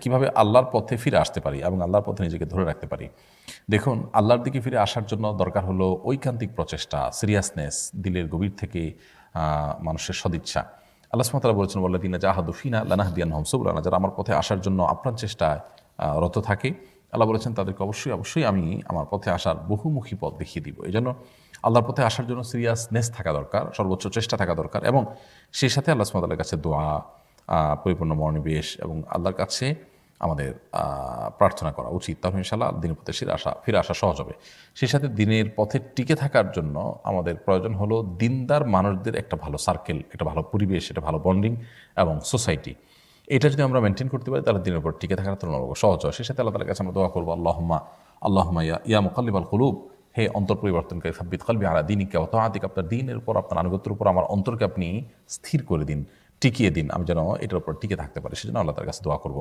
কিভাবে আল্লাহর পথে ফিরে আসতে পারি এবং আল্লাহর পথে নিজেকে ধরে রাখতে পারি। দেখুন, আল্লাহর দিকে ফিরে আসার জন্য দরকার হলো ঐকান্তিক প্রচেষ্টা, সিরিয়াসনেস, দিলের গভীর থেকে মানুষের সদিচ্ছা। আল্লাহ সুবহানাহু ওয়া তাআলা বলেছেন, ওয়াল্লাযীনা জাহাদু ফিনা লানাহদিয়ান্নাহুম সুবুলানা, যারা আমার পথে আসার জন্য আপ্রাণ চেষ্টায় রত থাকে, আল্লাহ বলেছেন তাদেরকে অবশ্যই অবশ্যই আমি আমার পথে আসার বহুমুখী পথ দেখিয়ে দিব। এই জন্য আল্লাহর পথে আসার জন্য সিরিয়াসনেস থাকা দরকার, সর্বোচ্চ চেষ্টা থাকা দরকার, এবং সেই সাথে আল্লাহ সুবহানাহু ওয়া তাআলার কাছে দোয়া, পরিপূর্ণ মনোনিবেশ এবং আল্লাহর কাছে আমাদের প্রার্থনা করা উচিত। তাহলে ইনশাআল্লাহ দিনের পথে ফিরে আসা সহজ হবে। সেই সাথে দিনের পথে টিকে থাকার জন্য আমাদের প্রয়োজন হলো দিনদার মানুষদের একটা ভালো সার্কেল, একটা ভালো পরিবেশ, একটা ভালো বন্ডিং এবং সোসাইটি। এটা যদি আমরা মেনটেন করতে পারি তাহলে দিনের পর টিকে থাকার তুলনামূলক সহজ হয়। সেই সাথে আল্লাহ তাআলার কাছে আমরা দোয়া করবো, আল্লাহুম্মা ইয়া মুকাল্লিবাল কুলুব, হে অন্তর পরিবর্তনকারী, সাব্বিত কলবি আলা দীনিকা ওয়া তাআতিকা, আপনার দ্বীনের উপর, আপনার আনুগত্যের উপর আমার অন্তরকে আপনি স্থির করে দিন, টিকিয়ে দিন, আমি যেন এটার উপর টিকে থাকতে পারি। সেজন্য আল্লাহ তাআলার কাছে দোয়া করব।